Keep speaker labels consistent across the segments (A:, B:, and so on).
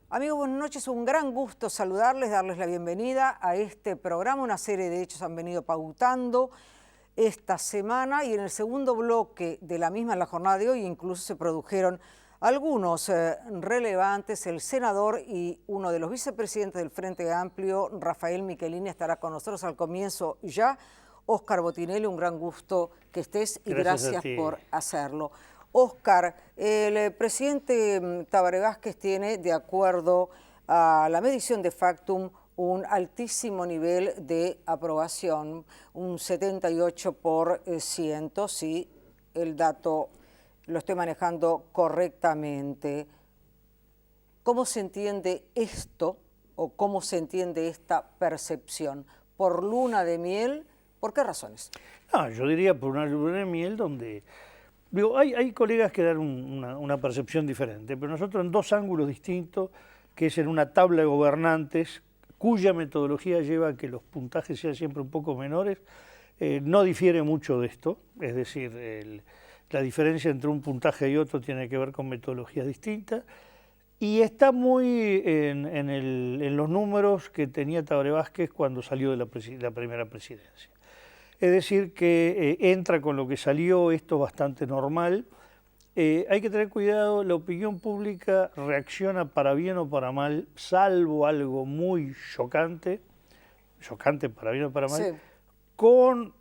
A: Amigos, buenas noches. Un gran gusto saludarles, darles la bienvenida a este programa. Una serie de hechos han venido pautando esta semana y en el segundo bloque de la misma, en la jornada de hoy, incluso se produjeron algunos relevantes. El senador y uno de los vicepresidentes del Frente Amplio, Rafael Michelini, estará con nosotros al comienzo ya. Óscar Botinelli, un gran gusto que estés y gracias por hacerlo. Óscar, el presidente Tabaré Vázquez tiene, de acuerdo a la medición de Factum, un altísimo nivel de aprobación, un 78%, si el dato lo estoy manejando correctamente. ¿Cómo se entiende esto o cómo se entiende esta percepción? ¿Por luna de miel? ¿Por qué razones?
B: No, yo diría por una luna de miel donde... Digo, hay colegas que dan una percepción diferente, pero nosotros en dos ángulos distintos, que es en una tabla de gobernantes, cuya metodología lleva a que los puntajes sean siempre un poco menores, no difiere mucho de esto, es decir, la diferencia entre un puntaje y otro tiene que ver con metodologías distintas, y está muy en los números que tenía Tabaré Vázquez cuando salió de la primera presidencia. Es decir, que entra con lo que salió, esto es bastante normal. Hay que tener cuidado, la opinión pública reacciona para bien o para mal, salvo algo muy chocante para bien o para mal, sí, con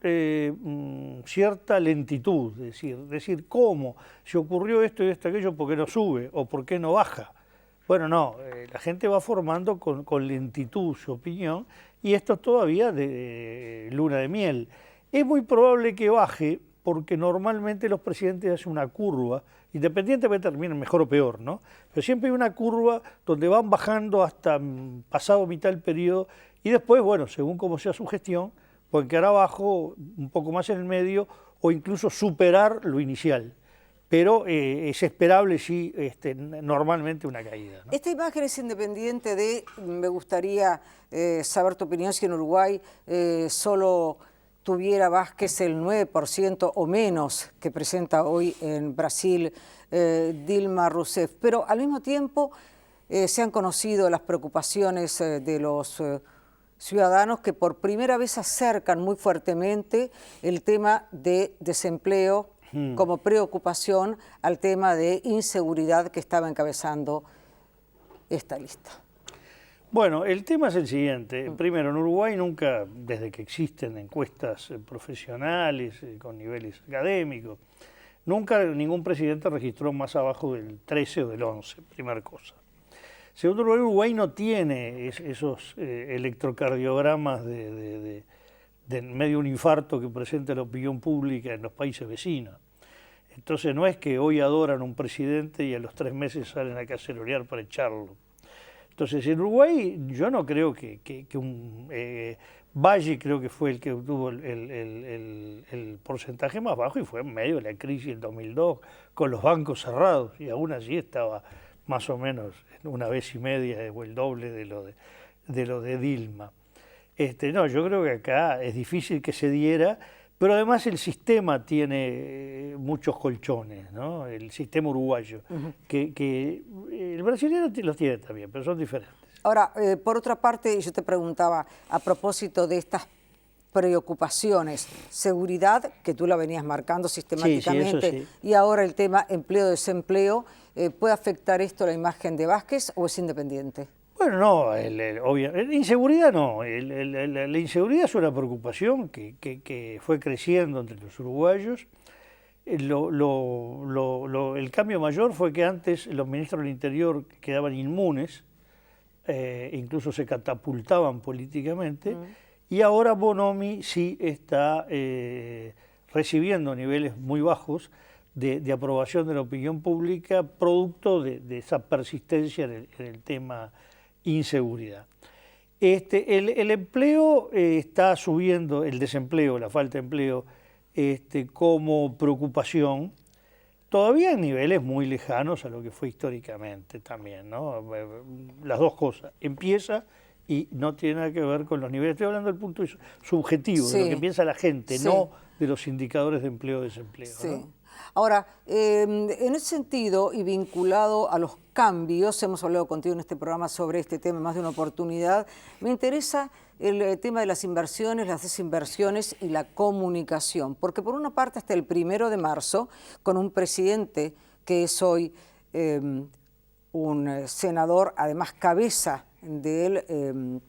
B: cierta lentitud. Es decir, ¿cómo? Si ocurrió esto y esto, aquello, ¿por qué no sube? ¿O por qué no baja? Bueno, no, la gente va formando con lentitud su opinión y esto es todavía de luna de miel. Es muy probable que baje porque normalmente los presidentes hacen una curva, independientemente terminen mejor o peor, ¿no? Pero siempre hay una curva donde van bajando hasta pasado mitad del periodo y después, bueno, según cómo sea su gestión, pueden quedar abajo, un poco más en el medio o incluso superar lo inicial. Pero es esperable, sí, normalmente una caída, ¿no?
A: Esta imagen es independiente de, me gustaría saber tu opinión, si en Uruguay solo tuviera Vázquez el 9% o menos que presenta hoy en Brasil Dilma Rousseff. Pero al mismo tiempo se han conocido las preocupaciones de los ciudadanos que por primera vez acercan muy fuertemente el tema de desempleo como preocupación al tema de inseguridad que estaba encabezando esta lista.
B: Bueno, el tema es el siguiente. Primero, en Uruguay nunca, desde que existen encuestas profesionales con niveles académicos, nunca ningún presidente registró más abajo del 13 o del 11, primera cosa. Segundo lugar, Uruguay no tiene esos electrocardiogramas de medio un infarto que presenta la opinión pública en los países vecinos. Entonces no es que hoy adoran a un presidente y a los 3 meses salen a cacerolear para echarlo. Entonces en Uruguay yo no creo que Valle creo que fue el que obtuvo el porcentaje más bajo y fue en medio de la crisis del 2002 con los bancos cerrados y aún así estaba más o menos una vez y media o el doble de lo de Dilma. No, yo creo que acá es difícil que se diera, pero además el sistema tiene muchos colchones, ¿no? El sistema uruguayo, que el brasileño los tiene también, pero son diferentes.
A: Ahora, por otra parte, yo te preguntaba a propósito de estas preocupaciones, seguridad, que tú la venías marcando sistemáticamente,
B: sí,
A: y ahora el tema empleo-desempleo, ¿puede afectar esto la imagen de Vázquez o es independiente?
B: Bueno, no, inseguridad no. La inseguridad es una preocupación que fue creciendo entre los uruguayos. El cambio mayor fue que antes los ministros del Interior quedaban inmunes, incluso se catapultaban políticamente, y ahora Bonomi sí está recibiendo niveles muy bajos de aprobación de la opinión pública, producto de esa persistencia en el tema inseguridad. El empleo está subiendo, el desempleo, la falta de empleo, como preocupación, todavía en niveles muy lejanos a lo que fue históricamente también, ¿no? Las dos cosas, empieza y no tiene nada que ver con los niveles. Estoy hablando del punto subjetivo,
A: Sí,
B: de lo que piensa la gente,
A: sí,
B: no de los indicadores de empleo o desempleo,
A: sí.
B: ¿no?
A: Ahora, en ese sentido y vinculado a los cambios, hemos hablado contigo en este programa sobre este tema, más de una oportunidad, me interesa el tema de las inversiones, las desinversiones y la comunicación, porque por una parte hasta el 1 de marzo, con un presidente que es hoy un senador, además cabeza del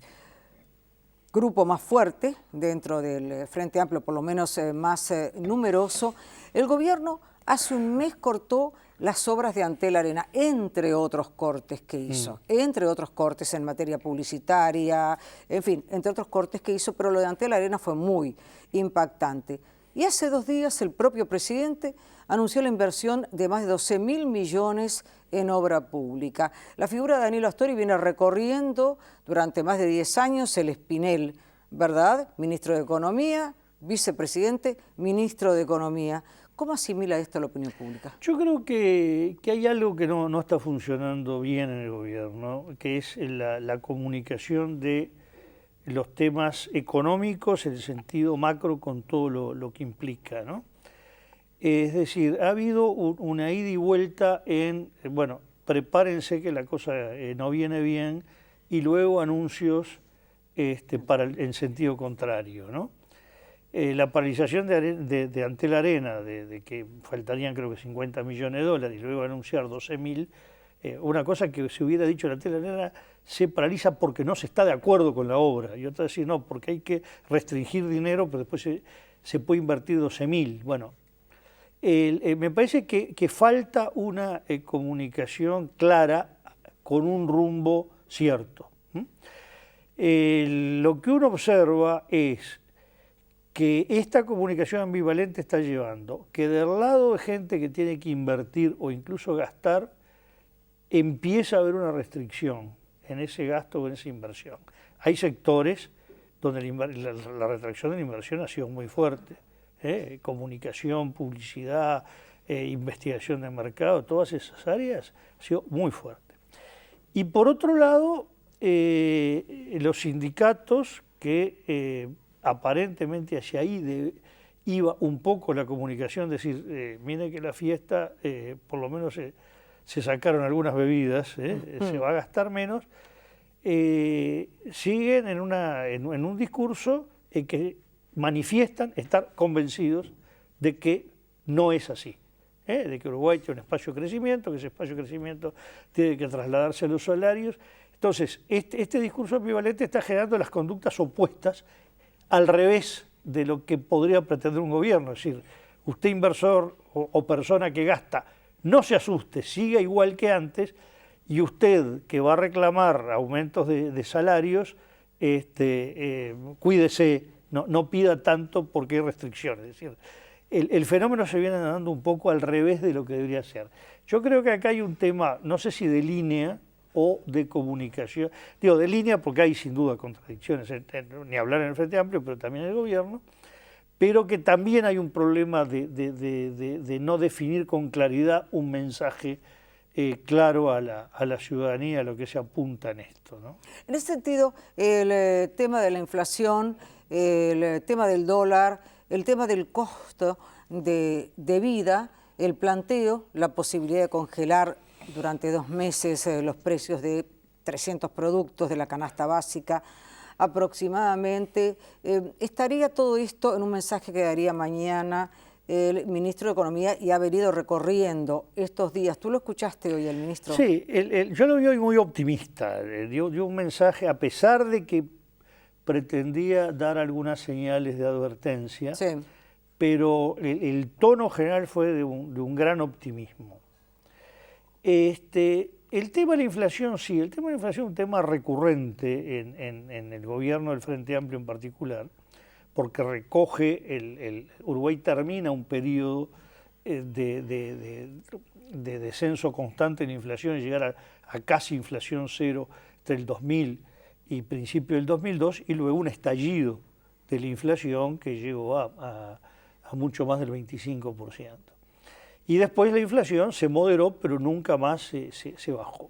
A: grupo más fuerte dentro del Frente Amplio, por lo menos más numeroso, el gobierno hace un mes cortó las obras de Antel Arena, entre otros cortes que hizo, entre otros cortes en materia publicitaria, en fin, entre otros cortes que hizo, pero lo de Antel Arena fue muy impactante. Y hace 2 días el propio presidente anunció la inversión de más de 12.000 millones en obra pública. La figura de Danilo Astori viene recorriendo durante más de 10 años el espinel, ¿verdad? Ministro de Economía, vicepresidente, ministro de Economía. ¿Cómo asimila esto la opinión pública?
B: Yo creo que hay algo que no está funcionando bien en el gobierno, que es la comunicación de los temas económicos en el sentido macro con todo lo que implica, ¿no? Es decir, ha habido una ida y vuelta en, bueno, prepárense que la cosa no viene bien, y luego anuncios en sentido contrario, ¿no? La paralización de Antel Arena, de que faltarían creo que 50 millones de dólares y luego anunciar 12.000, una cosa que se hubiera dicho, la Antel Arena se paraliza porque no se está de acuerdo con la obra, y otra decir no, porque hay que restringir dinero, pero después se puede invertir 12.000. Bueno, me parece que falta una comunicación clara con un rumbo cierto. Lo que uno observa es que esta comunicación ambivalente está llevando que del lado de gente que tiene que invertir o incluso gastar, empieza a haber una restricción en ese gasto o en esa inversión. Hay sectores donde la retracción de la inversión ha sido muy fuerte. Comunicación, publicidad, investigación de mercado, todas esas áreas ha sido muy fuerte. Y por otro lado, los sindicatos que aparentemente hacia ahí iba un poco la comunicación, decir, mire que la fiesta, por lo menos se sacaron algunas bebidas, se va a gastar menos, siguen en un discurso en que manifiestan estar convencidos de que no es así, de que Uruguay tiene un espacio de crecimiento, que ese espacio de crecimiento tiene que trasladarse a los salarios. Entonces, este discurso ambivalente está generando las conductas opuestas al revés de lo que podría pretender un gobierno. Es decir, usted inversor o persona que gasta, no se asuste, siga igual que antes, y usted que va a reclamar aumentos de salarios, cuídese, no pida tanto porque hay restricciones. Es decir, el fenómeno se viene dando un poco al revés de lo que debería ser. Yo creo que acá hay un tema, no sé si de línea o de comunicación, digo de línea porque hay sin duda contradicciones, ni hablar en el Frente Amplio, pero también en el gobierno, pero que también hay un problema de no definir con claridad un mensaje claro a la ciudadanía, a lo que se apunta en esto, ¿no?
A: En ese sentido, el tema de la inflación, el tema del dólar, el tema del costo de vida, el planteo, la posibilidad de congelar durante 2 meses los precios de 300 productos de la canasta básica aproximadamente. ¿Estaría todo esto en un mensaje que daría mañana el ministro de Economía y ha venido recorriendo estos días? ¿Tú lo escuchaste hoy, el ministro?
B: Sí, yo lo vi hoy muy optimista. Dio un mensaje, a pesar de que pretendía dar algunas señales de advertencia,
A: Sí.
B: pero el tono general fue de un gran optimismo. El tema de la inflación, sí, el tema de la inflación es un tema recurrente en el gobierno del Frente Amplio en particular, porque recoge, Uruguay termina un periodo de descenso constante en inflación y llegar a casi inflación cero entre el 2000 y principio del 2002, y luego un estallido de la inflación que llegó a mucho más del 25%. Y después la inflación se moderó, pero nunca más se bajó.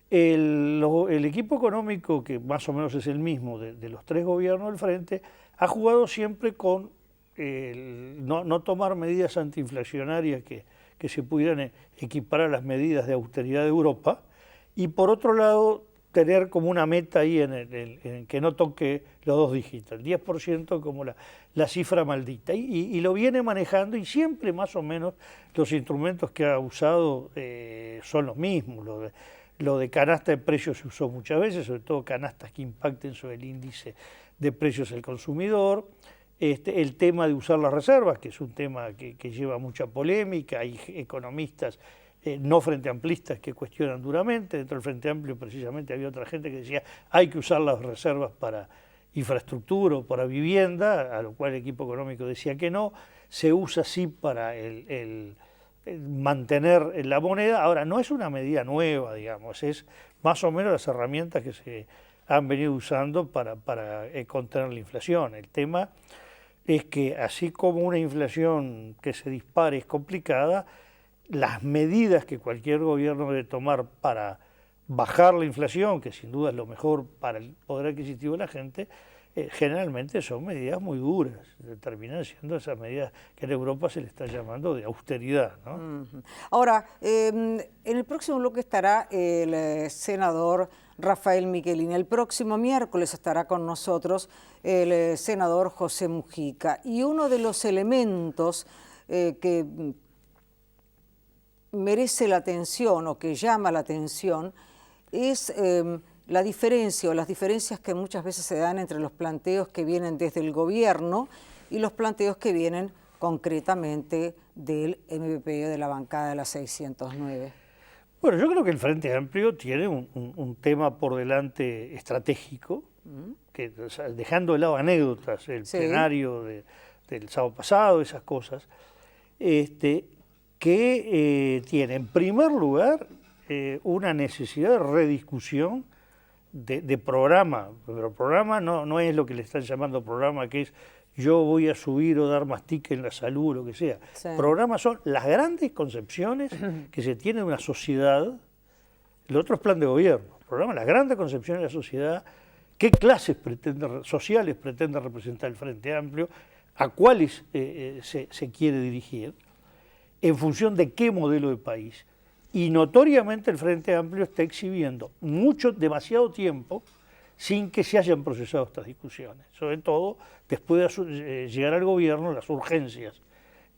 B: El equipo económico, que más o menos es el mismo de los tres gobiernos del frente, ha jugado siempre con no tomar medidas antiinflacionarias que se pudieran equiparar a las medidas de austeridad de Europa, y por otro lado tener como una meta ahí en que no toque los dos dígitos, el 10% como la cifra maldita, y lo viene manejando, y siempre más o menos los instrumentos que ha usado son los mismos. Lo de canasta de precios se usó muchas veces, sobre todo canastas que impacten sobre el índice de precios del consumidor. El tema de usar las reservas, que es un tema que lleva mucha polémica, hay economistas no frente amplistas que cuestionan duramente. Dentro del Frente Amplio precisamente había otra gente que decía hay que usar las reservas para infraestructura o para vivienda, a lo cual el equipo económico decía que no. Se usa sí para el mantener la moneda. Ahora, no es una medida nueva, digamos, es más o menos las herramientas que se han venido usando para contener la inflación. El tema es que así como una inflación que se dispare es complicada, las medidas que cualquier gobierno debe tomar para bajar la inflación, que sin duda es lo mejor para el poder adquisitivo de la gente, generalmente son medidas muy duras, terminan siendo esas medidas que en Europa se le está llamando de austeridad, ¿no?
A: Ahora, en el próximo bloque estará el senador Rafael Michelini. El próximo miércoles estará con nosotros el senador José Mujica. Y uno de los elementos que merece la atención o que llama la atención es la diferencia o las diferencias que muchas veces se dan entre los planteos que vienen desde el gobierno y los planteos que vienen concretamente del MPP, de la bancada de la 609.
B: Bueno, yo creo que el Frente Amplio tiene un tema por delante estratégico, que, o sea, dejando de lado anécdotas, el plenario del sábado pasado, esas cosas, que tiene en primer lugar una necesidad de rediscusión de programa, pero el programa no es lo que le están llamando programa, que es yo voy a subir o dar mastique en la salud o lo que sea. Sí. Programas son las grandes concepciones que se tiene de una sociedad. El otro es plan de gobierno. Programa, las grandes concepciones de la sociedad, qué clases sociales pretende representar el Frente Amplio, a cuáles se quiere dirigir, en función de qué modelo de país. Y notoriamente el Frente Amplio está exhibiendo demasiado tiempo sin que se hayan procesado estas discusiones. Sobre todo, después de llegar al gobierno, las urgencias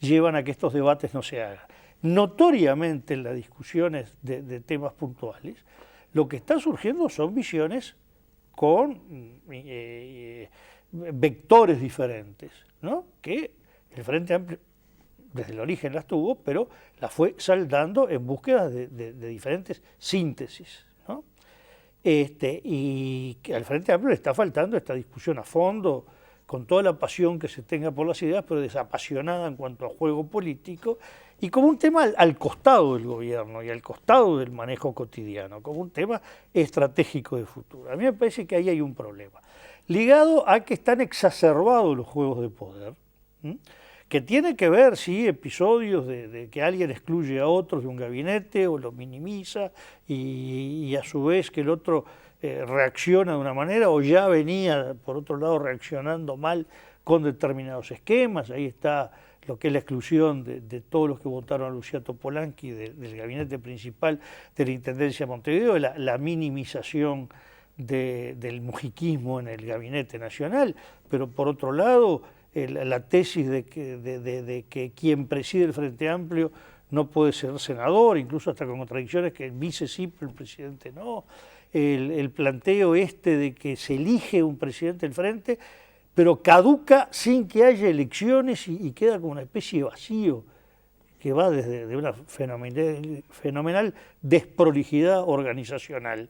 B: llevan a que estos debates no se hagan. Notoriamente en las discusiones de temas puntuales, lo que está surgiendo son visiones con vectores diferentes, ¿no? Que el Frente Amplio desde el origen las tuvo, pero las fue saldando en búsqueda de diferentes síntesis, ¿no? Y que al Frente Amplio le está faltando esta discusión a fondo, con toda la pasión que se tenga por las ideas, pero desapasionada en cuanto a juego político, y como un tema al costado del gobierno y al costado del manejo cotidiano, como un tema estratégico de futuro. A mí me parece que ahí hay un problema, ligado a que están exacerbados los juegos de poder, que tiene que ver, sí, episodios de que alguien excluye a otros de un gabinete o lo minimiza y a su vez que el otro reacciona de una manera o ya venía, por otro lado, reaccionando mal con determinados esquemas. Ahí está lo que es la exclusión de todos los que votaron a Lucía Topolansky del gabinete principal de la Intendencia de Montevideo, la minimización del mujiquismo en el gabinete nacional, pero por otro lado la tesis de que quien preside el Frente Amplio no puede ser senador, incluso hasta con contradicciones, que el vice sí, pero el presidente no. El planteo de que se elige un presidente del Frente, pero caduca sin que haya elecciones y queda como una especie de vacío que va desde una fenomenal desprolijidad organizacional.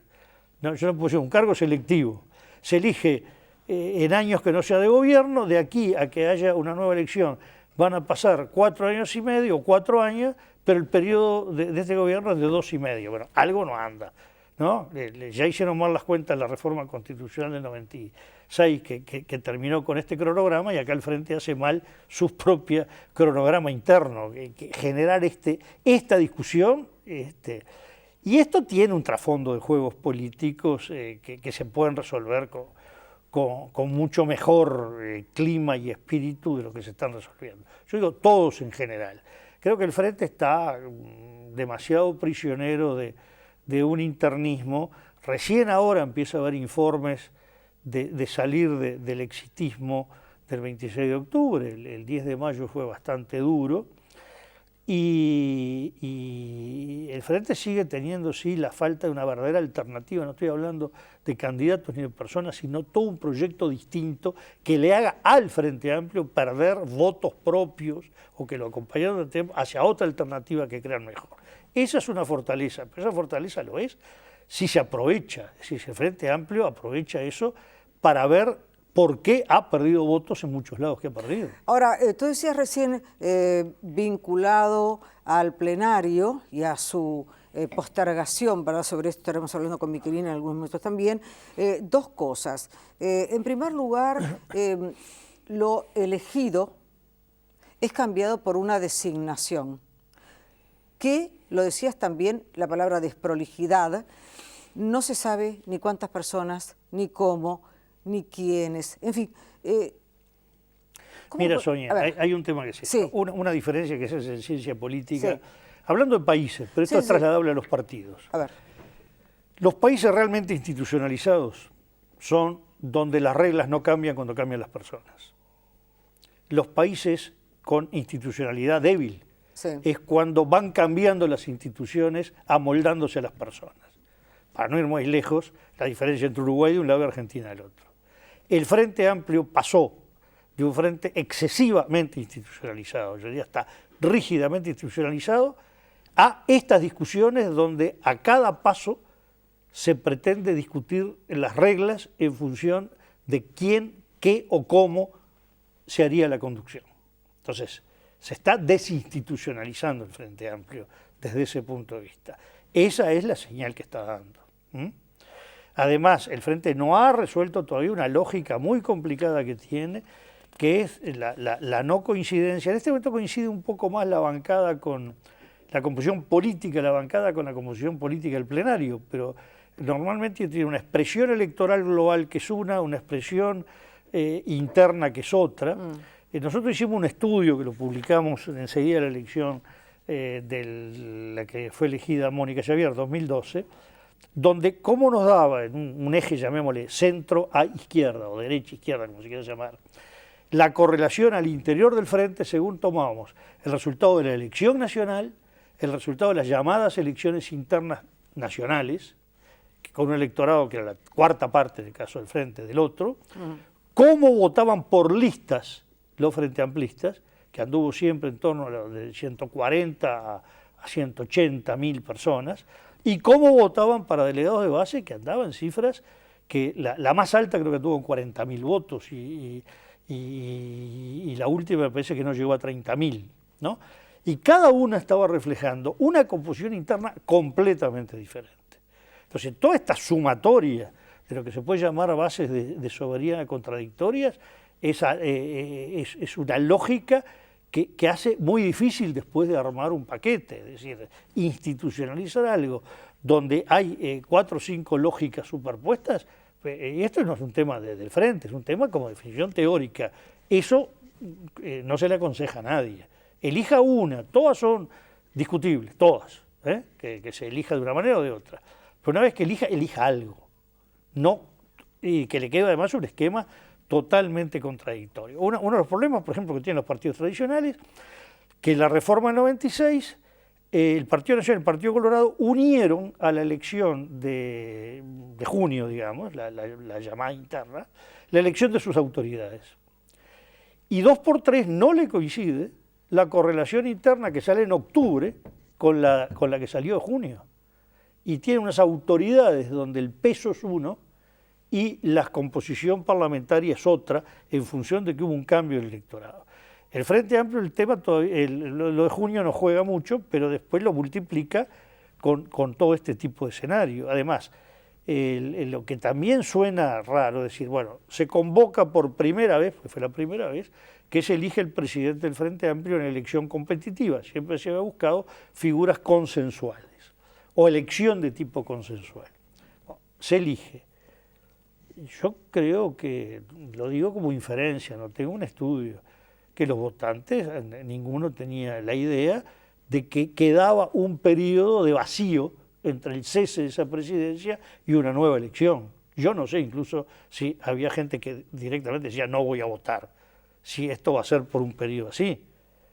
B: No, yo no puedo decir un cargo selectivo. Se elige en años que no sea de gobierno, de aquí a que haya una nueva elección van a pasar 4 años y medio o 4 años, pero el periodo de este gobierno es de 2 y medio. Bueno, algo no anda. ¿no? Ya hicieron mal las cuentas la reforma constitucional del 96, que terminó con este cronograma, y acá el Frente hace mal su propio cronograma interno, que generar esta discusión. Y esto tiene un trasfondo de juegos políticos que se pueden resolver con mucho mejor clima y espíritu de lo que se están resolviendo. Yo digo todos en general. Creo que el Frente está demasiado prisionero de un internismo. Recién ahora empieza a haber informes de salir del exitismo del 26 de octubre. El 10 de mayo fue bastante duro. Y el Frente sigue teniendo, sí, la falta de una verdadera alternativa. No estoy hablando de candidatos ni de personas, sino todo un proyecto distinto que le haga al Frente Amplio perder votos propios o que lo acompañen hacia otra alternativa que crean mejor. Esa es una fortaleza, pero esa fortaleza lo es si se aprovecha, si el Frente Amplio aprovecha eso para ver por qué ha perdido votos en muchos lados que ha perdido.
A: Ahora, tú decías recién, vinculado al plenario y a su postergación, ¿verdad? Sobre esto estaremos hablando con Miquelina en algunos momentos también, dos cosas. En primer lugar, lo elegido es cambiado por una designación, que, lo decías también, la palabra desprolijidad, no se sabe ni cuántas personas, ni cómo, ni quiénes, en fin.
B: Mira, Sonia, hay un tema que es
A: sí.
B: una diferencia que se hace en ciencia política, sí. Hablando de países, pero esto es trasladable a los partidos.
A: A ver.
B: Los países realmente institucionalizados son donde las reglas no cambian cuando cambian las personas. Los países con institucionalidad débil es cuando van cambiando las instituciones amoldándose a las personas. Para no ir muy lejos, la diferencia entre Uruguay de un lado y Argentina del otro. El Frente Amplio pasó de un frente excesivamente institucionalizado, yo diría hasta rígidamente institucionalizado, a estas discusiones donde a cada paso se pretende discutir las reglas en función de quién, qué o cómo se haría la conducción. Entonces, se está desinstitucionalizando el Frente Amplio desde ese punto de vista. Esa es la señal que está dando. Además, el Frente no ha resuelto todavía una lógica muy complicada que tiene, que es la no coincidencia. En este momento coincide un poco más la bancada con la composición política, la bancada con la composición política del plenario, pero normalmente tiene una expresión electoral global que es una expresión interna que es otra. Nosotros hicimos un estudio que lo publicamos enseguida de la elección de la que fue elegida Mónica Xavier, 2012, donde cómo nos daba en un eje, llamémosle, centro a izquierda o derecha izquierda, como se quiera llamar, la correlación al interior del Frente según tomábamos el resultado de la elección nacional, el resultado de las llamadas elecciones internas nacionales, con un electorado que era la cuarta parte del caso del Frente del otro, cómo votaban por listas los Frente Amplistas, que anduvo siempre en torno a de 140 a 180 mil personas, y cómo votaban para delegados de base, que andaban cifras que la más alta creo que tuvo 40.000 votos y la última me parece que no llegó a 30.000, ¿no? Y cada una estaba reflejando una composición interna completamente diferente. Entonces, toda esta sumatoria de lo que se puede llamar bases de soberanía contradictorias es una lógica que hace muy difícil después de armar un paquete, es decir, institucionalizar algo donde hay 4 o 5 lógicas superpuestas. Y esto no es un tema del Frente, es un tema como definición teórica. Eso no se le aconseja a nadie. Elija una, todas son discutibles, todas, que se elija de una manera o de otra. Pero una vez que elija algo, no, y que le quede además un esquema totalmente contradictorio. Uno de los problemas, por ejemplo, que tienen los partidos tradicionales, que en la reforma del 96, el Partido Nacional y el Partido Colorado unieron a la elección de junio, digamos, la llamada interna, la elección de sus autoridades. Y 2 por 3 no le coincide la correlación interna que sale en octubre con la que salió de junio. Y tiene unas autoridades donde el peso es uno y la composición parlamentaria es otra en función de que hubo un cambio del electorado. El Frente Amplio, el tema, lo de junio no juega mucho, pero después lo multiplica con todo este tipo de escenario. Además, lo que también suena raro, decir, bueno, se convoca por primera vez, porque fue la primera vez, que se elige el presidente del Frente Amplio en elección competitiva. Siempre se había buscado figuras consensuales o elección de tipo consensual. Bueno, se elige. Yo creo que, lo digo como inferencia, no tengo un estudio, que los votantes, ninguno tenía la idea de que quedaba un periodo de vacío entre el cese de esa presidencia y una nueva elección. Yo no sé incluso si había gente que directamente decía no voy a votar, si esto va a ser por un periodo así.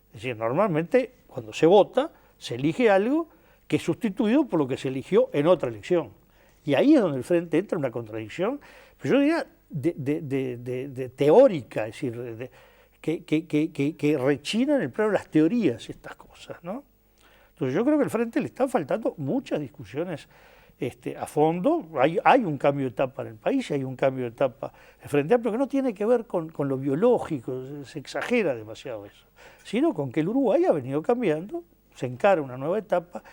B: Es decir, normalmente cuando se vota se elige algo que es sustituido por lo que se eligió en otra elección. Y ahí es donde el Frente entra en una contradicción, pero yo diría de teórica, es decir, que rechina en el plano de las teorías estas cosas, ¿no? Entonces yo creo que al Frente le están faltando muchas discusiones a fondo. Hay un cambio de etapa en el país, hay un cambio de etapa en el Frente Amplio que no tiene que ver con lo biológico, se exagera demasiado eso, sino con que el Uruguay ha venido cambiando, se encara una nueva etapa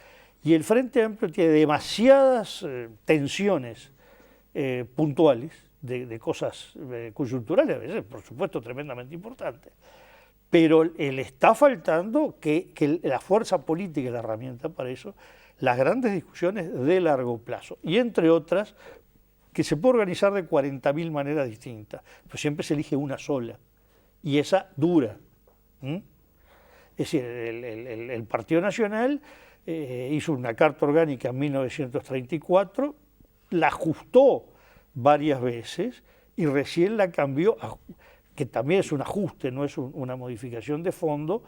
B: y el Frente Amplio tiene demasiadas tensiones puntuales de cosas coyunturales, a veces por supuesto tremendamente importantes, pero le está faltando que la fuerza política es la herramienta para eso, las grandes discusiones de largo plazo, y entre otras, que se puede organizar de 40.000 maneras distintas, pero siempre se elige una sola, y esa dura. Es decir, el Partido Nacional hizo una carta orgánica en 1934, la ajustó varias veces y recién la cambió, que también es un ajuste, no es una modificación de fondo.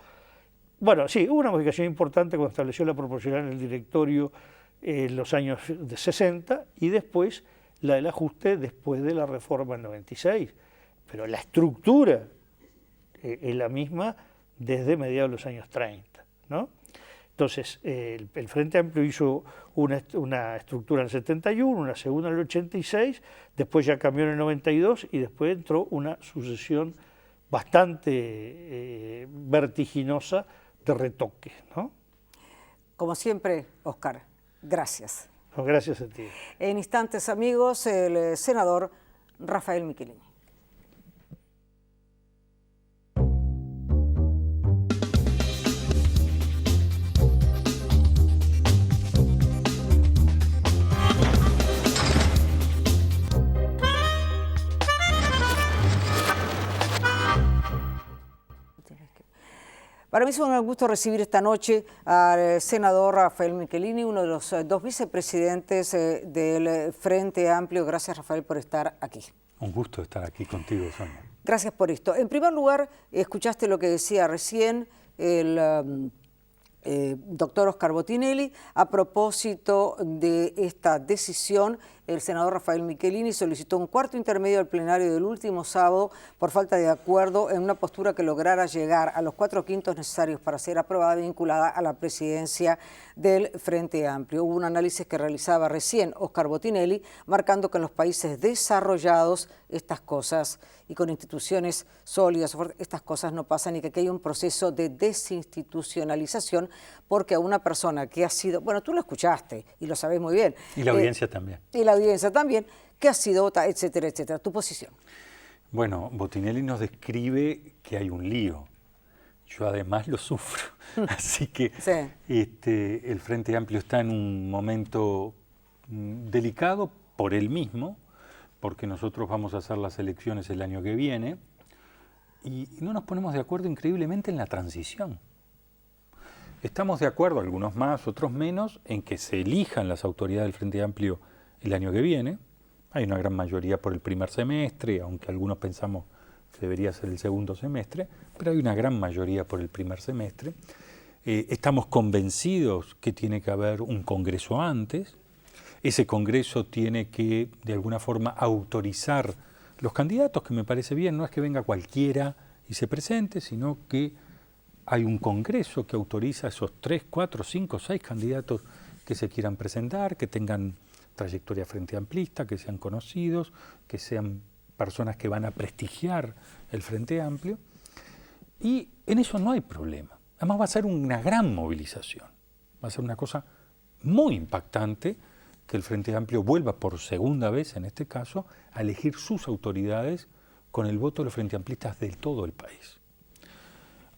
B: Bueno, sí, hubo una modificación importante cuando estableció la proporcional en el directorio en los años de 60 y después la del ajuste después de la reforma en 96. Pero la estructura es la misma desde mediados de los años 30, ¿no? Entonces, el Frente Amplio hizo una estructura en el 71, una segunda en el 86, después ya cambió en el 92 y después entró una sucesión bastante vertiginosa de retoques, ¿no?
A: Como siempre, Oscar, gracias.
B: No, gracias a ti.
A: En instantes, amigos, el senador Rafael Michelini. Para mí es un gusto recibir esta noche al senador Rafael Michelini, uno de los dos vicepresidentes del Frente Amplio. Gracias, Rafael, por estar aquí.
C: Un gusto estar aquí contigo, Sonia.
A: Gracias por esto. En primer lugar, escuchaste lo que decía recién el doctor Oscar Botinelli. A propósito de esta decisión, el senador Rafael Michelini solicitó un cuarto intermedio al plenario del último sábado por falta de acuerdo en una postura que lograra llegar a los 4/5 necesarios para ser aprobada vinculada a la presidencia del Frente Amplio. Hubo un análisis que realizaba recién Oscar Botinelli, marcando que en los países desarrollados estas cosas y con instituciones sólidas, estas cosas no pasan y que aquí hay un proceso de desinstitucionalización porque a una persona que ha sido, bueno, tú lo escuchaste y lo sabes muy bien.
C: Y la audiencia también.
A: Y la audiencia también, que ha sido, etcétera, etcétera. ¿Tu posición?
C: Bueno, Botinelli nos describe que hay un lío. Yo además lo sufro. Así que
A: sí.
C: El Frente Amplio está en un momento delicado por él mismo, porque nosotros vamos a hacer las elecciones el año que viene y no nos ponemos de acuerdo increíblemente en la transición. Estamos de acuerdo, algunos más, otros menos, en que se elijan las autoridades del Frente Amplio el año que viene. Hay una gran mayoría por el primer semestre, aunque algunos pensamos que debería ser el segundo semestre, pero hay una gran mayoría por el primer semestre. Estamos convencidos que tiene que haber un congreso antes. Ese congreso tiene que, de alguna forma, autorizar los candidatos, que me parece bien, no es que venga cualquiera y se presente, sino que hay un congreso que autoriza a esos 3, 4, 5, 6 candidatos que se quieran presentar, que tengan trayectoria frente amplista, que sean conocidos, que sean personas que van a prestigiar el Frente Amplio. Y en eso no hay problema. Además va a ser una gran movilización. Va a ser una cosa muy impactante que el Frente Amplio vuelva por segunda vez, en este caso, a elegir sus autoridades con el voto de los Frente Amplistas de todo el país.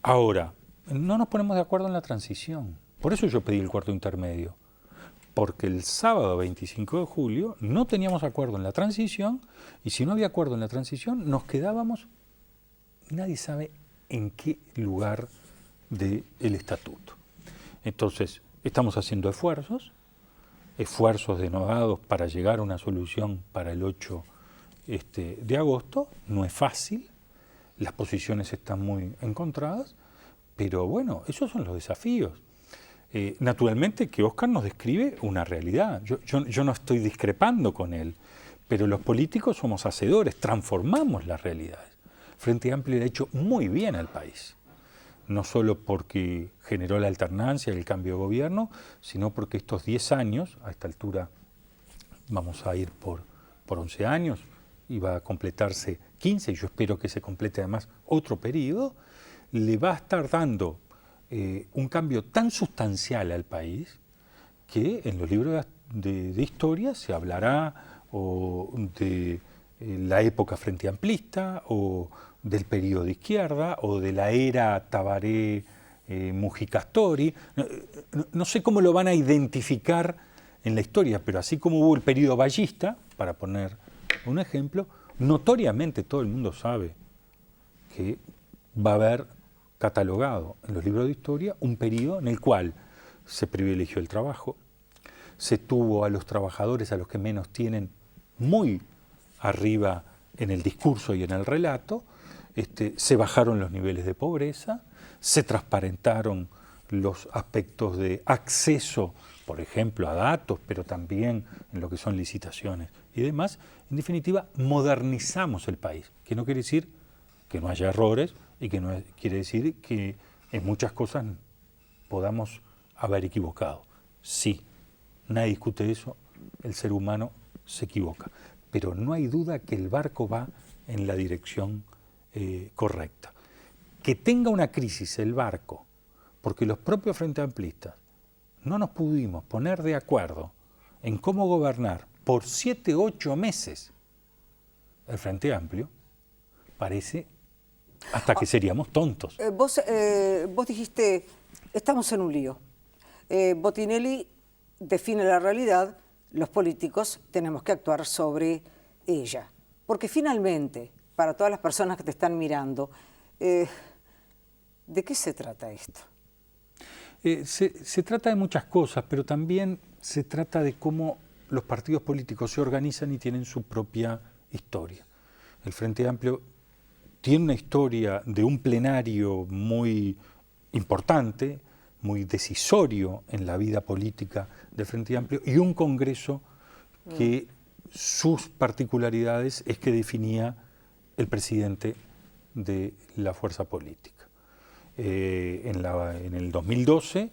C: Ahora, no nos ponemos de acuerdo en la transición. Por eso yo pedí el cuarto intermedio. Porque el sábado 25 de julio no teníamos acuerdo en la transición, y si no había acuerdo en la transición, nos quedábamos, nadie sabe en qué lugar del estatuto. Entonces, estamos haciendo esfuerzos denodados para llegar a una solución para el 8 de agosto. No es fácil, las posiciones están muy encontradas, pero bueno, esos son los desafíos. Naturalmente que Óscar nos describe una realidad, yo no estoy discrepando con él, pero los políticos somos hacedores, transformamos las realidades. Frente Amplio le ha hecho muy bien al país, no solo porque generó la alternancia y el cambio de gobierno, sino porque estos 10 años, a esta altura vamos a ir por 11 años, y va a completarse 15, y yo espero que se complete además otro periodo, le va a estar dando un cambio tan sustancial al país que en los libros de historia se hablará o de la época frente amplista o del periodo de izquierda o de la era Tabaré Mujica Astori. No sé cómo lo van a identificar en la historia, pero así como hubo el periodo vallista, para poner un ejemplo, notoriamente todo el mundo sabe que va a haber catalogado en los libros de historia un periodo en el cual se privilegió el trabajo, se tuvo a los trabajadores, a los que menos tienen, muy arriba en el discurso y en el relato, se bajaron los niveles de pobreza, se transparentaron los aspectos de acceso, por ejemplo, a datos, pero también en lo que son licitaciones y demás. En definitiva, modernizamos el país, que no quiere decir que no haya errores, y que no quiere decir que en muchas cosas podamos haber equivocado. Sí, nadie discute eso, el ser humano se equivoca, pero no hay duda que el barco va en la dirección correcta. Que tenga una crisis el barco, porque los propios Frente Amplistas no nos pudimos poner de acuerdo en cómo gobernar por 7, 8 meses el Frente Amplio, parece hasta que seríamos tontos.
A: Vos dijiste, estamos en un lío. Botinelli define la realidad, los políticos tenemos que actuar sobre ella. Porque finalmente, para todas las personas que te están mirando, ¿de qué se trata esto?
C: Se trata de muchas cosas, pero también se trata de cómo los partidos políticos se organizan y tienen su propia historia. El Frente Amplio tiene una historia de un plenario muy importante, muy decisorio en la vida política del Frente Amplio, y un Congreso que sus particularidades es que definía el presidente de la fuerza política. En el 2012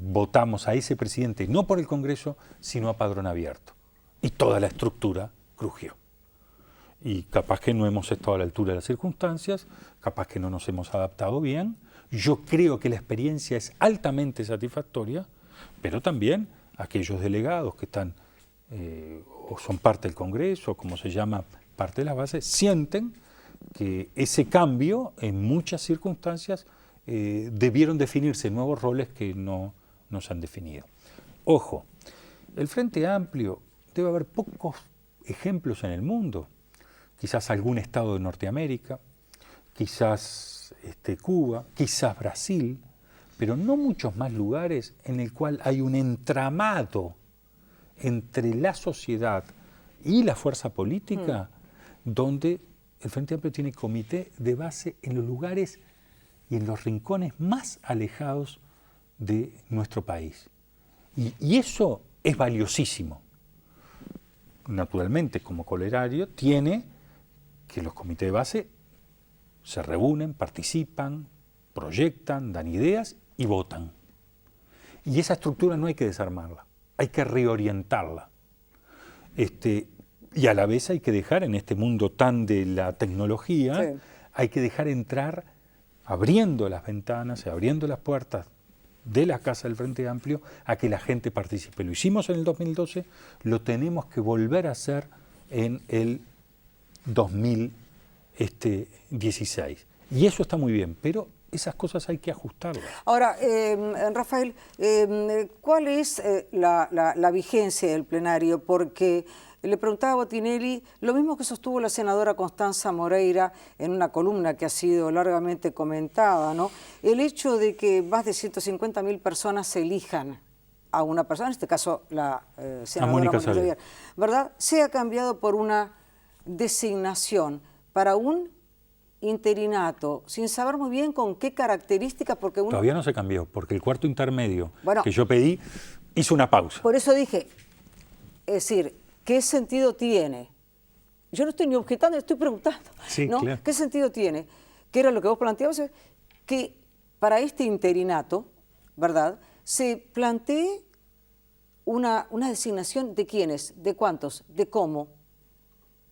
C: votamos a ese presidente no por el Congreso, sino a padrón abierto, y toda la estructura crujió. Y capaz que no hemos estado a la altura de las circunstancias, capaz que no nos hemos adaptado bien. Yo creo que la experiencia es altamente satisfactoria, pero también aquellos delegados que están o son parte del Congreso, como se llama, parte de las bases, sienten que ese cambio en muchas circunstancias debieron definirse nuevos roles que no se han definido. Ojo, el Frente Amplio, debe haber pocos ejemplos en el mundo. Quizás algún estado de Norteamérica, quizás Cuba, quizás Brasil, pero no muchos más lugares en el cual hay un entramado entre la sociedad y la fuerza política, donde el Frente Amplio tiene comité de base en los lugares y en los rincones más alejados de nuestro país. Y eso es valiosísimo. Naturalmente, como corolario, tiene que los comités de base se reúnen, participan, proyectan, dan ideas y votan. Y esa estructura no hay que desarmarla, hay que reorientarla. Y a la vez hay que dejar, en este mundo tan de la tecnología, sí, hay que dejar entrar, abriendo las ventanas, abriendo las puertas de la Casa del Frente Amplio a que la gente participe. Lo hicimos en el 2012, lo tenemos que volver a hacer en el 2016. Y eso está muy bien, pero esas cosas hay que ajustarlas.
A: Ahora, Rafael, ¿cuál es la vigencia del plenario? Porque le preguntaba a Botinelli lo mismo que sostuvo la senadora Constanza Moreira en una columna que ha sido largamente comentada, ¿no? El hecho de que más de 150.000 personas se elijan a una persona, en este caso la senadora
C: Mónica
A: Xavier, ¿verdad? Se ha cambiado por una designación para un interinato, sin saber muy bien con qué características, porque uno...
C: Todavía no se cambió, porque el cuarto intermedio que yo pedí hizo una pausa.
A: Por eso dije, es decir, ¿qué sentido tiene? Yo no estoy ni objetando, estoy preguntando,
C: Sí,
A: ¿no?
C: claro.
A: ¿Qué sentido tiene? Que era lo que vos planteabas, que para este interinato, ¿verdad?, se plantee una designación de quiénes, de cuántos, de cómo,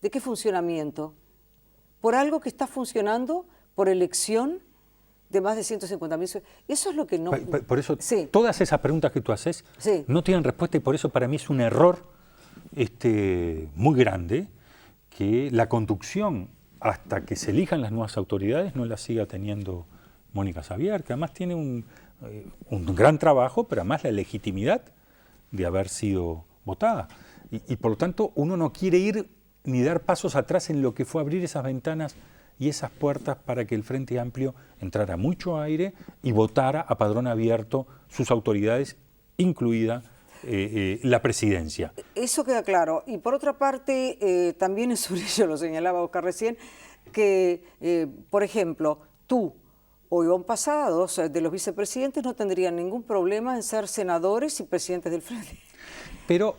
A: de qué funcionamiento, por algo que está funcionando por elección de más de 150.000. Eso es lo que no...
C: Por eso,
A: sí,
C: todas esas preguntas que tú haces
A: sí,
C: no tienen respuesta, y por eso para mí es un error muy grande que la conducción, hasta que se elijan las nuevas autoridades, no la siga teniendo Mónica Xavier, que además tiene un gran trabajo, pero además la legitimidad de haber sido votada. Y por lo tanto uno no quiere ir ni dar pasos atrás en lo que fue abrir esas ventanas y esas puertas para que el Frente Amplio entrara mucho aire y votara a padrón abierto sus autoridades, incluida la presidencia.
A: eso queda claro. Y por otra parte, también es sobre ello, lo señalaba Oscar recién, que, por ejemplo, tú o Iván Pasados, de los vicepresidentes, no tendrían ningún problema en ser senadores y presidentes del Frente.
C: Pero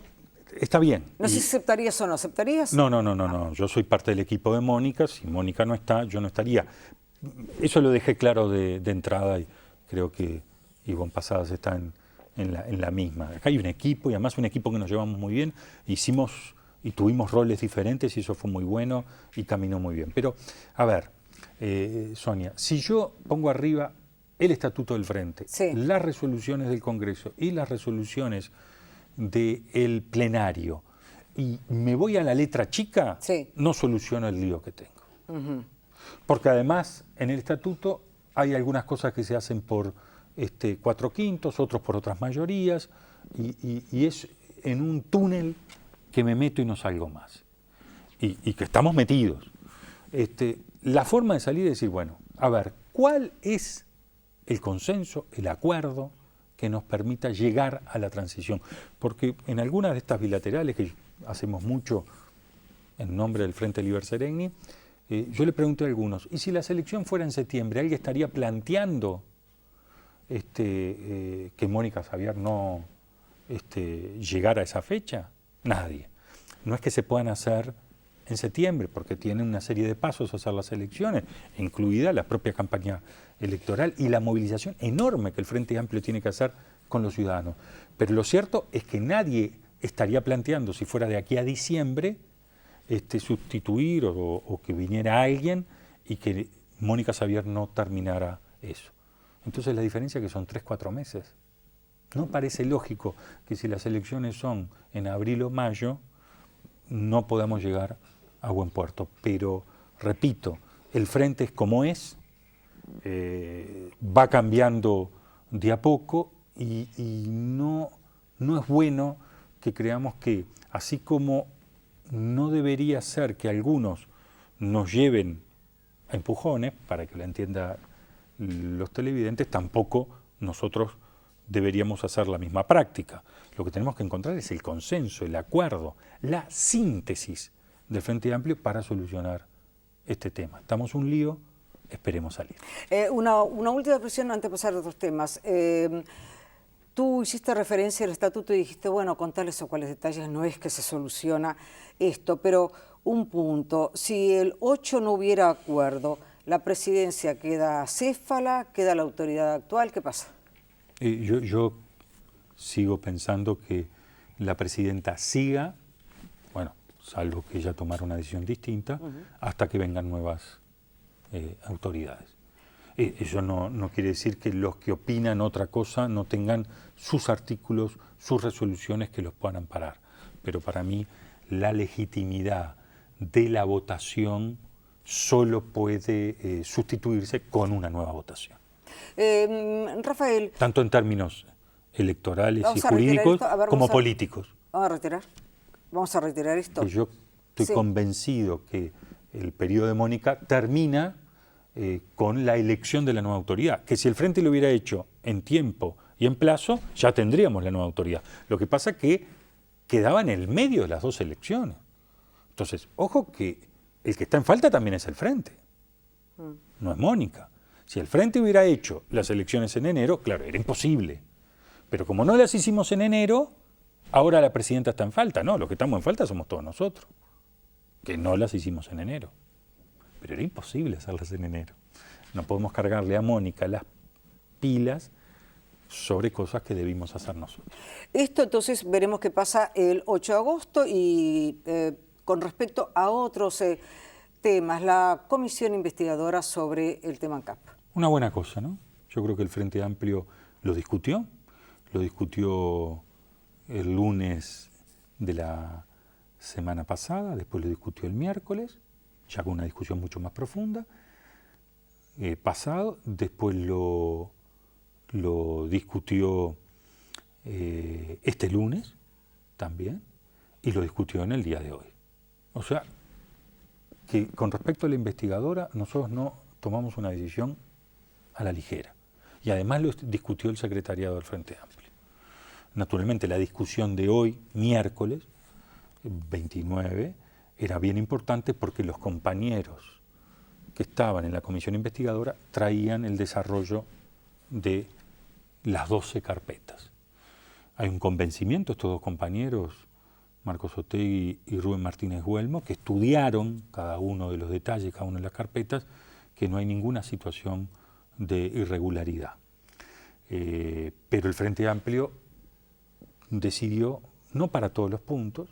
C: está bien.
A: No sé si aceptarías o no, ¿aceptarías?
C: No. Yo soy parte del equipo de Mónica. Si Mónica no está, yo no estaría. Eso lo dejé claro de entrada, y creo que Iván Pasadas está en la misma. Acá hay un equipo, y además un equipo que nos llevamos muy bien. Hicimos y tuvimos roles diferentes, y eso fue muy bueno y caminó muy bien. Pero, a ver, Sonia, si yo pongo arriba el Estatuto del Frente,
A: sí,
C: las resoluciones del Congreso y las resoluciones del plenario, y me voy a la letra chica,
A: sí,
C: no soluciono el lío que tengo. Porque además en el estatuto hay algunas cosas que se hacen por 4/5, otros por otras mayorías, y es en un túnel que me meto y no salgo más. Y que estamos metidos. La forma de salir es decir, bueno, a ver, ¿cuál es el consenso, el acuerdo que nos permita llegar a la transición? Porque en algunas de estas bilaterales, que hacemos mucho en nombre del Frente Liber Seregni, yo le pregunté a algunos, ¿y si la elección fuera en septiembre, alguien estaría planteando que Mónica Xavier no llegara a esa fecha? Nadie. No es que se puedan hacer en septiembre, porque tienen una serie de pasos a hacer las elecciones, incluida la propia campaña electoral y la movilización enorme que el Frente Amplio tiene que hacer con los ciudadanos. Pero lo cierto es que nadie estaría planteando, si fuera de aquí a diciembre, sustituir o que viniera alguien y que Mónica Xavier no terminara eso. Entonces la diferencia es que son 3-4 meses. No parece lógico que si las elecciones son en abril o mayo, no podamos llegar a buen puerto. Pero, repito, el frente es como es, va cambiando de a poco, y no es bueno que creamos que, así como no debería ser que algunos nos lleven a empujones, para que lo entiendan los televidentes, tampoco nosotros deberíamos hacer la misma práctica. Lo que tenemos que encontrar es el consenso, el acuerdo, la síntesis del Frente Amplio para solucionar este tema. Estamos un lío, esperemos salir.
A: Una última expresión antes de pasar a otros temas. Tú hiciste referencia al estatuto y dijiste, bueno, con tales o cuales detalles no es que se soluciona esto, pero un punto, si el 8 no hubiera acuerdo, ¿la presidencia queda acéfala, queda la autoridad actual? ¿Qué pasa?
C: Yo sigo pensando que la presidenta siga, bueno, salvo que ella tomara una decisión distinta, hasta que vengan nuevas autoridades. Eso no quiere decir que los que opinan otra cosa no tengan sus artículos, sus resoluciones que los puedan amparar. Pero para mí la legitimidad de la votación solo puede sustituirse con una nueva votación.
A: Rafael.
C: Tanto en términos electorales y jurídicos como políticos.
A: Vamos a retirar esto.
C: Yo estoy convencido que el periodo de Mónica termina con la elección de la nueva autoridad, que si el Frente lo hubiera hecho en tiempo y en plazo, ya tendríamos la nueva autoridad. Lo que pasa es que quedaba en el medio de las dos elecciones. Entonces, ojo que el que está en falta también es el Frente, no es Mónica. Si el Frente hubiera hecho las elecciones en enero, claro, era imposible. Pero como no las hicimos en enero, ahora la presidenta está en falta. No, los que estamos en falta somos todos nosotros, que no las hicimos en enero. Pero era imposible hacerlas en enero. No podemos cargarle a Mónica las pilas sobre cosas que debimos hacer nosotros.
A: Esto entonces veremos qué pasa el 8 de agosto y con respecto a otros temas, la comisión investigadora sobre el tema ANCAP.
C: Una buena cosa, ¿no? Yo creo que el Frente Amplio lo discutió el lunes de la semana pasada, después lo discutió el miércoles, ya con una discusión mucho más profunda, pasado, después lo discutió este lunes también, y lo discutió en el día de hoy. O sea, que con respecto a la investigadora, nosotros no tomamos una decisión a la ligera. Y además lo discutió el secretariado del Frente Amplio. Naturalmente, la discusión de hoy, miércoles 29, era bien importante porque los compañeros que estaban en la comisión investigadora traían el desarrollo de las 12 carpetas. Hay un convencimiento, estos dos compañeros, Marcos Otegui y Rubén Martínez Güelmo, que estudiaron cada uno de los detalles, cada una de las carpetas, que no hay ninguna situación de irregularidad. Pero el Frente Amplio decidió, no para todos los puntos,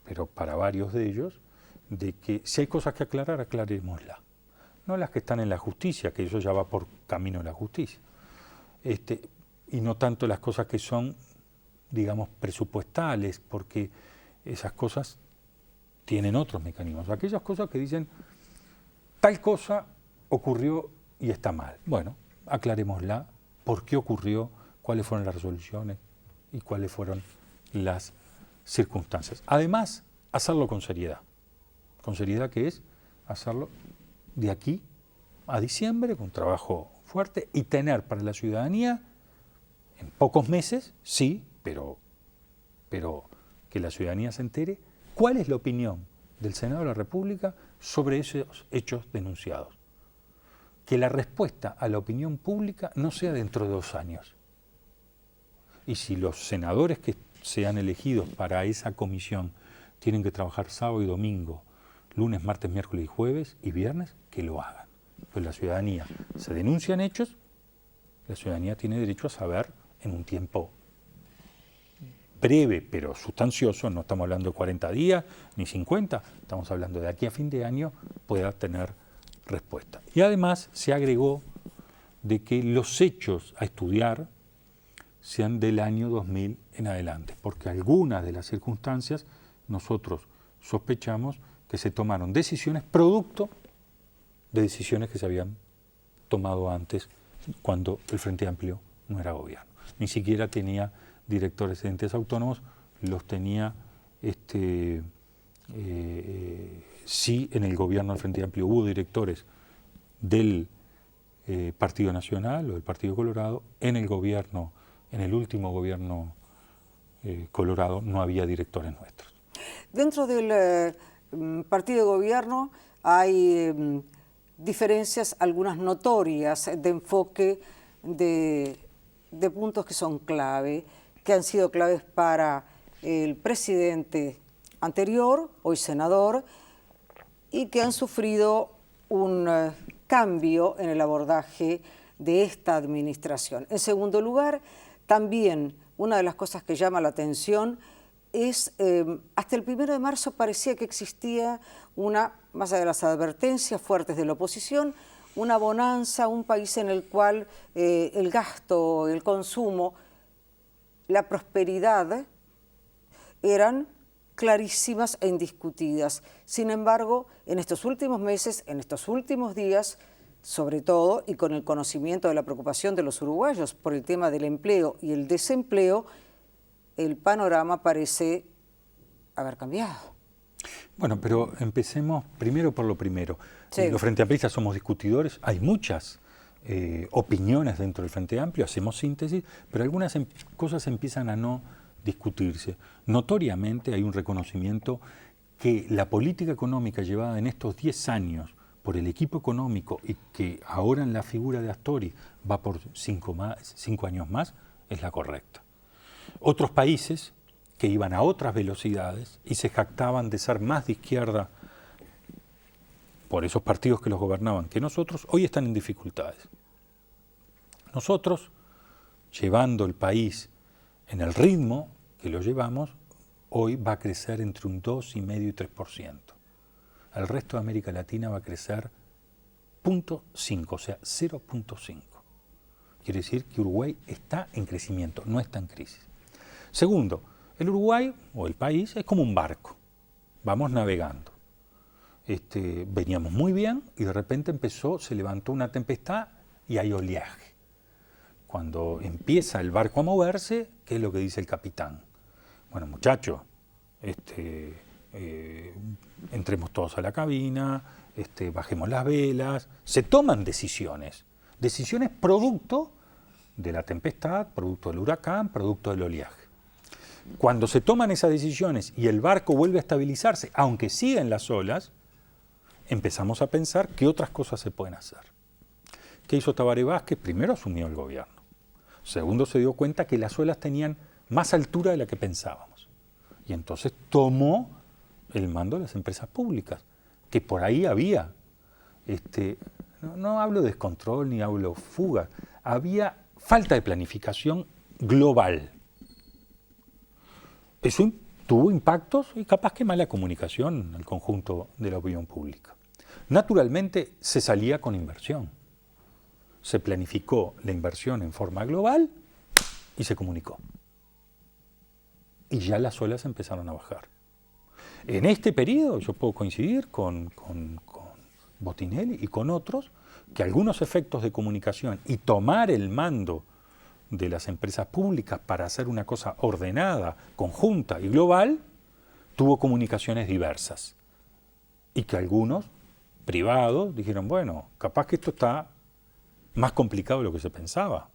C: pero para varios de ellos, de que si hay cosas que aclarar, aclarémoslas. No las que están en la justicia, que eso ya va por camino de la justicia. Y no tanto las cosas que son, digamos, presupuestales, porque esas cosas tienen otros mecanismos. Aquellas cosas que dicen, tal cosa ocurrió y está mal. Bueno, aclarémosla, por qué ocurrió, cuáles fueron las resoluciones y cuáles fueron las circunstancias. Además, hacerlo con seriedad. Con seriedad, que es hacerlo de aquí a diciembre, con trabajo fuerte, y tener para la ciudadanía, en pocos meses, sí, pero que la ciudadanía se entere cuál es la opinión del Senado de la República sobre esos hechos denunciados. Que la respuesta a la opinión pública no sea dentro de 2 años. Y si los senadores que sean elegidos para esa comisión tienen que trabajar sábado y domingo, lunes, martes, miércoles y jueves y viernes, que lo hagan. Pues la ciudadanía, se denuncian hechos, la ciudadanía tiene derecho a saber en un tiempo breve pero sustancioso, no estamos hablando de 40 días ni 50, estamos hablando de aquí a fin de año, pueda tener respuesta. Y además se agregó de que los hechos a estudiar sean del año 2000 en adelante, porque algunas de las circunstancias nosotros sospechamos que se tomaron decisiones producto de decisiones que se habían tomado antes cuando el Frente Amplio no era gobierno. Ni siquiera tenía directores de entes autónomos, los tenía, sí, en el gobierno del Frente Amplio hubo directores del Partido Nacional o del Partido Colorado, en el gobierno, en el último gobierno colorado no había directores nuestros.
A: Dentro del partido de gobierno hay diferencias, algunas notorias, de enfoque de puntos que son clave, que han sido claves para el presidente anterior, hoy senador, y que han sufrido un cambio en el abordaje de esta administración. En segundo lugar, también una de las cosas que llama la atención es, hasta el 1 de marzo parecía que existía una, más allá de las advertencias fuertes de la oposición, una bonanza, un país en el cual el gasto, el consumo, la prosperidad eran clarísimas e indiscutidas. Sin embargo, en estos últimos meses, en estos últimos días, sobre todo, y con el conocimiento de la preocupación de los uruguayos por el tema del empleo y el desempleo, el panorama parece haber cambiado.
C: Bueno, pero empecemos primero por lo primero.
A: Sí.
C: Los Frente Amplistas somos discutidores, hay muchas opiniones dentro del Frente Amplio, hacemos síntesis, pero algunas cosas empiezan a no discutirse. Notoriamente hay un reconocimiento que la política económica llevada en estos 10 años por el equipo económico y que ahora en la figura de Astori va por 5 años más, es la correcta. Otros países que iban a otras velocidades y se jactaban de ser más de izquierda por esos partidos que los gobernaban que nosotros, hoy están en dificultades. Nosotros, llevando el país en el ritmo que lo llevamos, hoy va a crecer entre un 2,5 y 3%. El resto de América Latina va a crecer 0,5, o sea, 0,5. Quiere decir que Uruguay está en crecimiento, no está en crisis. Segundo, el Uruguay o el país es como un barco, vamos navegando. Veníamos muy bien y de repente se levantó una tempestad y hay oleaje. Cuando empieza el barco a moverse, ¿qué es lo que dice el capitán? Bueno, muchachos, entremos todos a la cabina, bajemos las velas, se toman decisiones producto de la tempestad, producto del huracán, producto del oleaje. Cuando se toman esas decisiones y el barco vuelve a estabilizarse, aunque siga en las olas, empezamos a pensar qué otras cosas se pueden hacer. ¿Qué hizo Tabaré Vázquez? Primero asumió el gobierno. Segundo, se dio cuenta que las olas tenían más altura de la que pensábamos. Y entonces tomó el mando de las empresas públicas, que por ahí había, no hablo de descontrol ni hablo fuga, había falta de planificación global. Eso tuvo impactos y capaz que mala comunicación en el conjunto de la opinión pública. Naturalmente se salía con inversión. Se planificó la inversión en forma global y se comunicó. Y ya las olas empezaron a bajar. En este periodo yo puedo coincidir con Botinelli y con otros que algunos efectos de comunicación y tomar el mando de las empresas públicas para hacer una cosa ordenada, conjunta y global, tuvo comunicaciones diversas. Y que algunos privados dijeron, bueno, capaz que esto está más complicado de lo que se pensaba.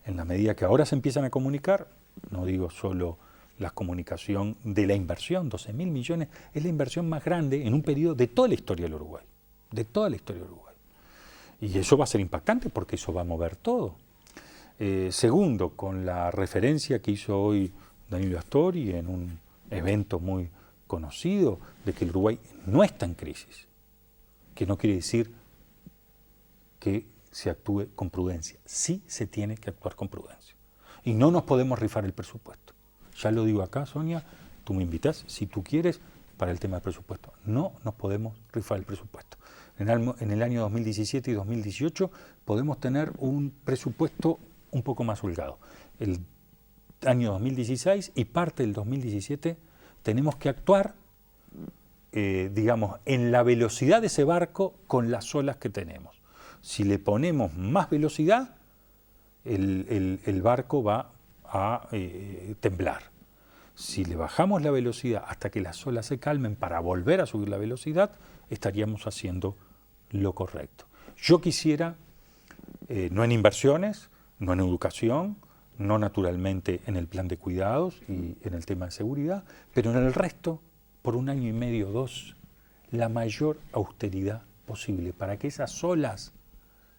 C: En la medida que ahora se empiezan a comunicar, no digo solo la comunicación de la inversión, 12.000 millones, es la inversión más grande en un periodo de toda la historia del Uruguay, de toda la historia del Uruguay. Y eso va a ser impactante porque eso va a mover todo. Segundo, con la referencia que hizo hoy Danilo Astori en un evento muy conocido de que el Uruguay no está en crisis, que no quiere decir que se actúe con prudencia. Sí se tiene que actuar con prudencia. Y no nos podemos rifar el presupuesto. Ya lo digo acá, Sonia, tú me invitas, si tú quieres, para el tema del presupuesto. No nos podemos rifar el presupuesto. En el año 2017 y 2018 podemos tener un presupuesto un poco más holgado. El año 2016 y parte del 2017 tenemos que actuar, en la velocidad de ese barco con las olas que tenemos. Si le ponemos más velocidad, el barco va a temblar. Si le bajamos la velocidad hasta que las olas se calmen para volver a subir la velocidad, estaríamos haciendo lo correcto. Yo quisiera, no en inversiones, no en educación, no naturalmente en el plan de cuidados y en el tema de seguridad, pero en el resto, por 1 año y medio, 2, la mayor austeridad posible, para que esas olas,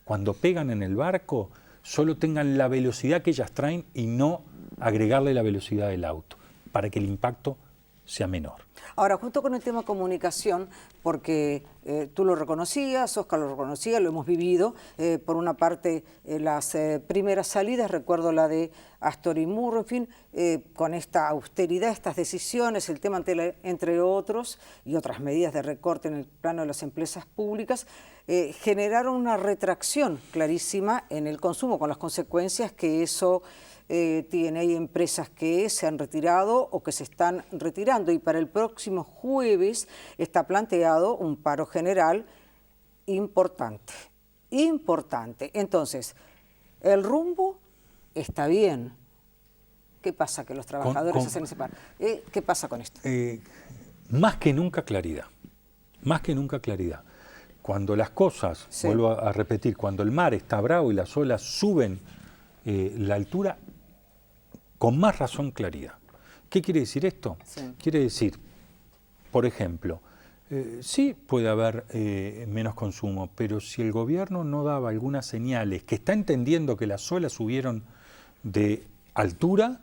C: cuando pegan en el barco, solo tengan la velocidad que ellas traen y no agregarle la velocidad del auto, para que el impacto sea menor.
A: Ahora, junto con el tema comunicación, porque tú lo reconocías, Óscar lo reconocía, lo hemos vivido, por una parte las primeras salidas, recuerdo la de Astor y Murro, en fin, con esta austeridad, estas decisiones, el tema entre otros y otras medidas de recorte en el plano de las empresas públicas, generaron una retracción clarísima en el consumo, con las consecuencias que eso tiene. Hay empresas que se han retirado o que se están retirando, y para el próximo jueves está planteado un paro general importante. Entonces, el rumbo está bien. ¿Qué pasa que los trabajadores hacen ese paro? ¿Qué pasa con esto?
C: Más que nunca claridad. Más que nunca claridad. Cuando las cosas, sí, vuelvo a repetir, cuando el mar está bravo y las olas suben la altura, con más razón claridad. ¿Qué quiere decir esto? Sí. Quiere decir, por ejemplo, sí puede haber menos consumo, pero si el gobierno no daba algunas señales, que está entendiendo que las olas subieron de altura,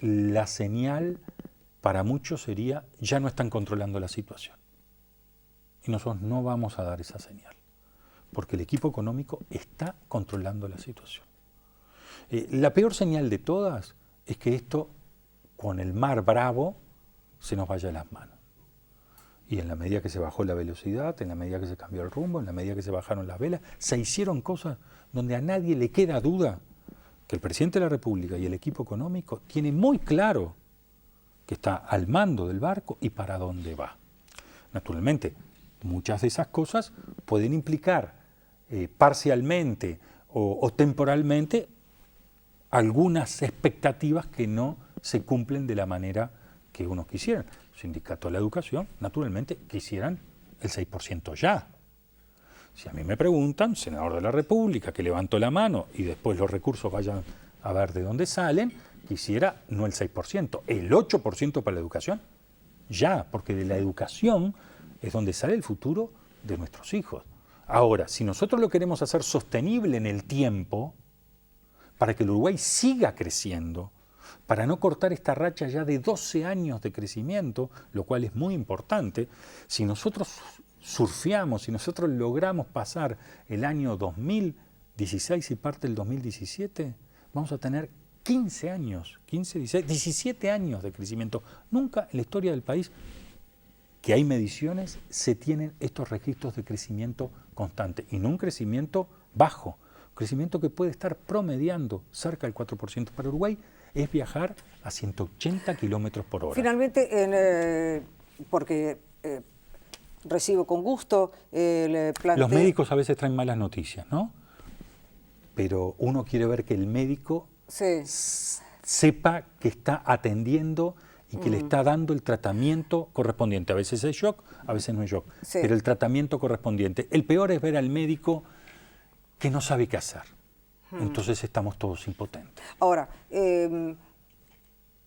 C: la señal para muchos sería, ya no están controlando la situación. Y nosotros no vamos a dar esa señal, porque el equipo económico está controlando la situación. La peor señal de todas es que esto, con el mar bravo, se nos vaya de las manos. Y en la medida que se bajó la velocidad, en la medida que se cambió el rumbo, en la medida que se bajaron las velas, se hicieron cosas donde a nadie le queda duda que el presidente de la República y el equipo económico tienen muy claro que está al mando del barco y para dónde va. Naturalmente, muchas de esas cosas pueden implicar parcialmente o temporalmente algunas expectativas que no se cumplen de la manera que uno quisiera. El Sindicato de la Educación, naturalmente, quisieran el 6% ya. Si a mí me preguntan, senador de la República, que levantó la mano y después los recursos vayan a ver de dónde salen, quisiera no el 6%, el 8% para la educación, ya, porque de la educación es donde sale el futuro de nuestros hijos. Ahora, si nosotros lo queremos hacer sostenible en el tiempo, para que el Uruguay siga creciendo, para no cortar esta racha ya de 12 años de crecimiento, lo cual es muy importante, si nosotros surfeamos, si nosotros logramos pasar el año 2016 y parte del 2017, vamos a tener 15 años, 15, 16, 17 años de crecimiento. Nunca en la historia del país, que hay mediciones, se tienen estos registros de crecimiento constante, y no un crecimiento bajo, crecimiento que puede estar promediando cerca del 4%. Para Uruguay es viajar a 180 kilómetros por hora.
A: Finalmente, porque recibo con gusto el planteo.
C: Los médicos a veces traen malas noticias, ¿no? Pero uno quiere ver que el médico sí sepa que está atendiendo y que le está dando el tratamiento correspondiente. A veces es shock, a veces no es shock, sí, pero el tratamiento correspondiente. El peor es ver al médico que no sabe qué hacer. Entonces estamos todos impotentes.
A: Ahora, en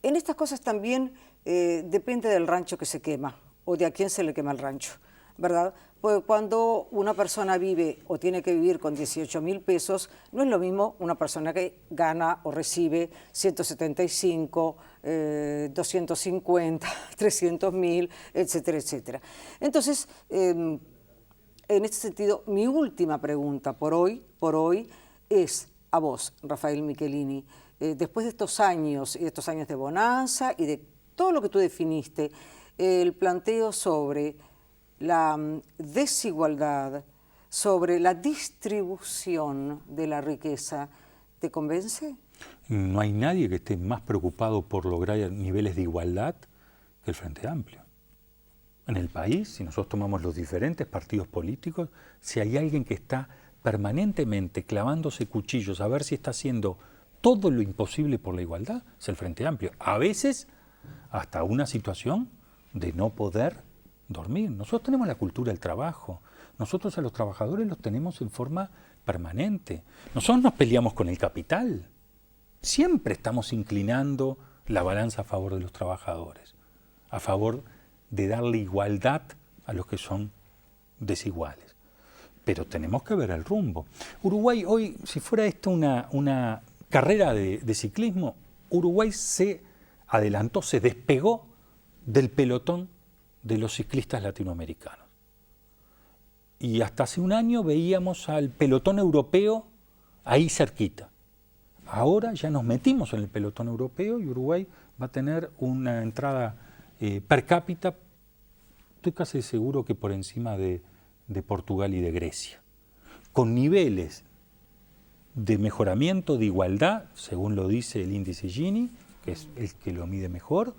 A: estas cosas también depende del rancho que se quema o de a quién se le quema el rancho, ¿verdad? Pues cuando una persona vive o tiene que vivir con 18.000 pesos, no es lo mismo una persona que gana o recibe 175, 250, 300.000, etcétera, etcétera. Entonces, en este sentido, mi última pregunta por hoy es a vos, Rafael Michelini. Después de estos años, y de estos años de bonanza y de todo lo que tú definiste, el planteo sobre la desigualdad, sobre la distribución de la riqueza, ¿te convence?
C: No hay nadie que esté más preocupado por lograr niveles de igualdad que el Frente Amplio. En el país, si nosotros tomamos los diferentes partidos políticos, si hay alguien que está permanentemente clavándose cuchillos a ver si está haciendo todo lo imposible por la igualdad, es el Frente Amplio. A veces hasta una situación de no poder dormir. Nosotros tenemos la cultura del trabajo, nosotros a los trabajadores los tenemos en forma permanente. Nosotros nos peleamos con el capital, siempre estamos inclinando la balanza a favor de los trabajadores, a favor de darle igualdad a los que son desiguales. Pero tenemos que ver el rumbo. Uruguay hoy, si fuera esto una carrera de ciclismo, Uruguay se adelantó, se despegó del pelotón de los ciclistas latinoamericanos. Y hasta hace un año veíamos al pelotón europeo ahí cerquita. Ahora ya nos metimos en el pelotón europeo y Uruguay va a tener una entrada per cápita, estoy casi seguro que por encima de Portugal y de Grecia, con niveles de mejoramiento, de igualdad, según lo dice el índice Gini, que es el que lo mide mejor,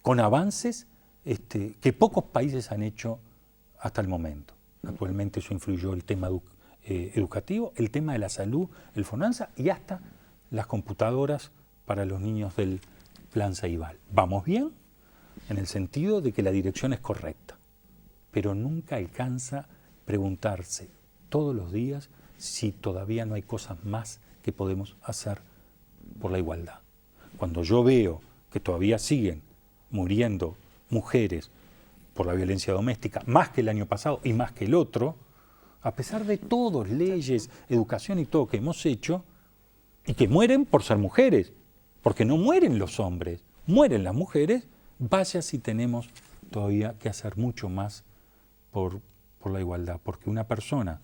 C: con avances que pocos países han hecho hasta el momento. Naturalmente eso influyó el tema educativo, el tema de la salud, el FONASA y hasta las computadoras para los niños del Plan Ceibal. Vamos bien en el sentido de que la dirección es correcta, pero nunca alcanza preguntarse todos los días si todavía no hay cosas más que podemos hacer por la igualdad. Cuando yo veo que todavía siguen muriendo mujeres por la violencia doméstica, más que el año pasado y más que el otro, a pesar de todas leyes, educación y todo que hemos hecho, y que mueren por ser mujeres, porque no mueren los hombres, mueren las mujeres, vaya si tenemos todavía que hacer mucho más por la igualdad, porque una persona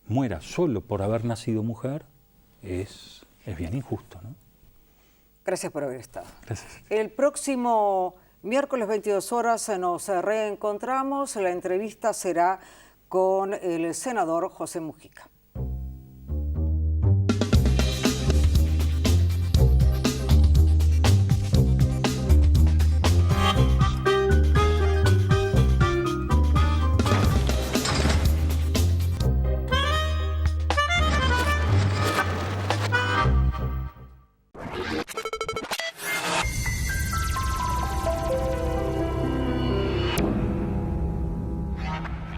C: muera solo por haber nacido mujer es bien injusto, ¿no?
A: Gracias por haber estado.
C: Gracias.
A: El próximo miércoles 22 horas nos reencontramos. La entrevista será con el senador José Mujica.